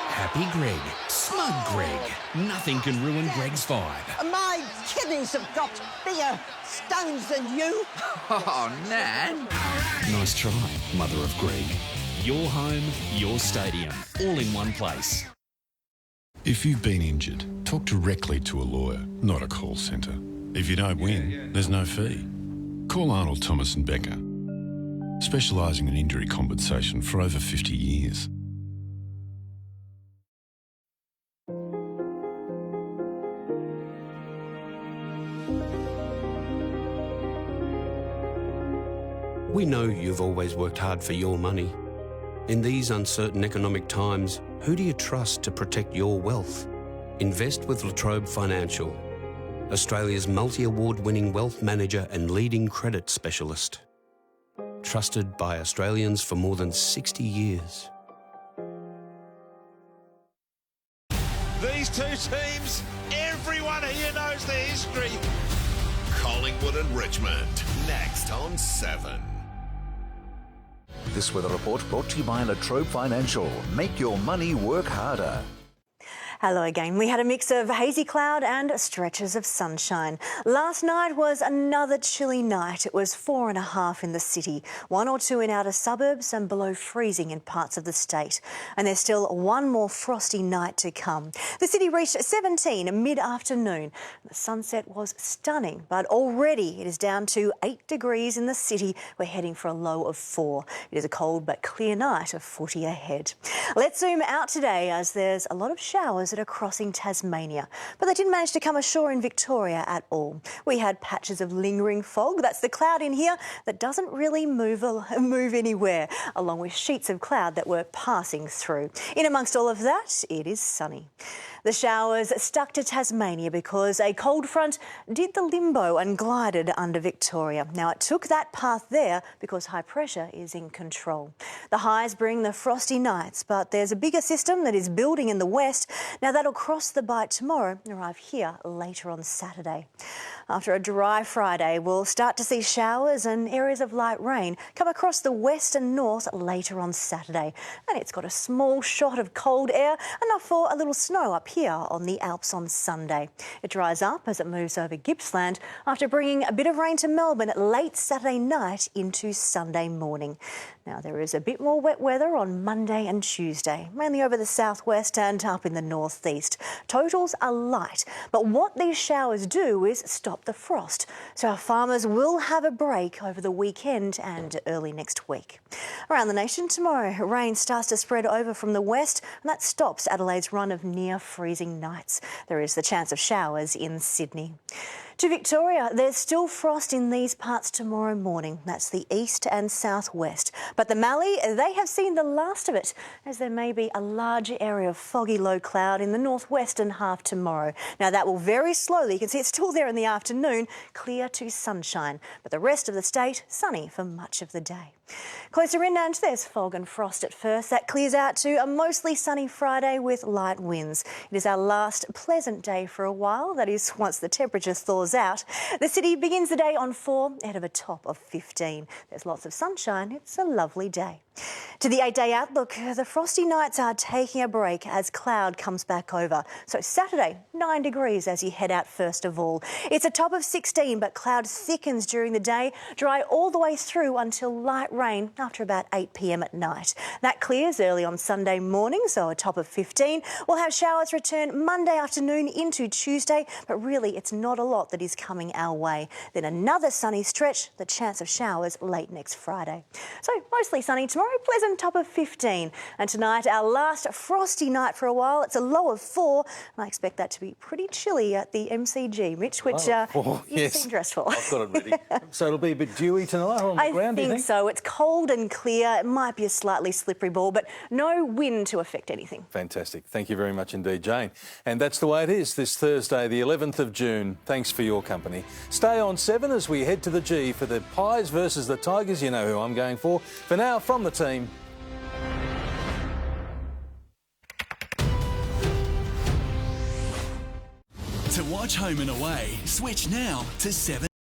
Happy Greg. Smug Greg. Nothing can ruin Greg's vibe. My kidneys have got bigger stones than you. Oh, Nan. Nice try, mother of Greg. Your home, your stadium. All in one place. If you've been injured, talk directly to a lawyer, not a call centre. If you don't win, there's no fee. Call Arnold Thomas and Becker, specialising in injury compensation for over 50 years. We know you've always worked hard for your money. In these uncertain economic times, who do you trust to protect your wealth? Invest with La Trobe Financial, Australia's multi-award-winning wealth manager and leading credit specialist. Trusted by Australians for more than 60 years. These two teams, everyone here knows the history. Collingwood and Richmond, next on 7. This weather report brought to you by La Trobe Financial. Make your money work harder. Hello again. We had a mix of hazy cloud and stretches of sunshine. Last night was another chilly night. It was 4.5 in the city, 1 or 2 in outer suburbs and below freezing in parts of the state. And there's still one more frosty night to come. The city reached 17 mid-afternoon. The sunset was stunning, but already it is down to 8 degrees in the city. We're heading for a low of 4. It is a cold but clear night of footy ahead. Let's zoom out today as there's a lot of showers that are crossing Tasmania, but they didn't manage to come ashore in Victoria at all. We had patches of lingering fog. That's the cloud in here that doesn't really move anywhere, along with sheets of cloud that were passing through. In amongst all of that, it is sunny. The showers stuck to Tasmania because a cold front did the limbo and glided under Victoria. Now, it took that path there because high pressure is in control. The highs bring the frosty nights, but there's a bigger system that is building in the west. Now, that'll cross the Bight tomorrow and arrive here later on Saturday. After a dry Friday, we'll start to see showers and areas of light rain come across the west and north later on Saturday. And it's got a small shot of cold air, enough for a little snow up here on the Alps on Sunday. It dries up as it moves over Gippsland after bringing a bit of rain to Melbourne late Saturday night into Sunday morning. Now, there is a bit more wet weather on Monday and Tuesday, mainly over the southwest and up in the northeast. Totals are light, but what these showers do is stop the frost. So our farmers will have a break over the weekend and early next week. Around the nation tomorrow, rain starts to spread over from the west, and that stops Adelaide's run of near freezing nights. There is the chance of showers in Sydney. To Victoria, there's still frost in these parts tomorrow morning. That's the east and southwest. But the Mallee, they have seen the last of it, as there may be a larger area of foggy low cloud in the northwestern half tomorrow. Now that will very slowly, you can see it's still there in the afternoon, clear to sunshine. But the rest of the state, sunny for much of the day. Closer inland, there's fog and frost at first. That clears out to a mostly sunny Friday with light winds. It is our last pleasant day for a while. That is, once the temperature thaws out. The city begins the day on 4 ahead of a top of 15. There's lots of sunshine. It's a lovely day. To the 8-day outlook, the frosty nights are taking a break as cloud comes back over. So Saturday, 9 degrees as you head out first of all. It's a top of 16, but cloud thickens during the day, dry all the way through until light rain after about 8 p.m. at night. That clears early on Sunday morning, so a top of 15. We'll have showers return Monday afternoon into Tuesday, but really it's not a lot that is coming our way. Then another sunny stretch, the chance of showers late next Friday. So mostly sunny tomorrow, pleasant top of 15. And tonight, our last frosty night for a while. It's a low of 4, and I expect that to be pretty chilly at the MCG, Mitch, which you seem dressed for. I've got it ready. So it'll be a bit dewy tonight on the ground, do you think? I think so. It's cold and clear. It might be a slightly slippery ball, but no wind to affect anything. Fantastic. Thank you very much indeed, Jane. And that's the way it is this Thursday, the 11th of June. Thanks for your company. Stay on 7 as we head to the G for the Pies versus the Tigers. You know who I'm going for. For now, from the team, to watch home and away, switch now to 7.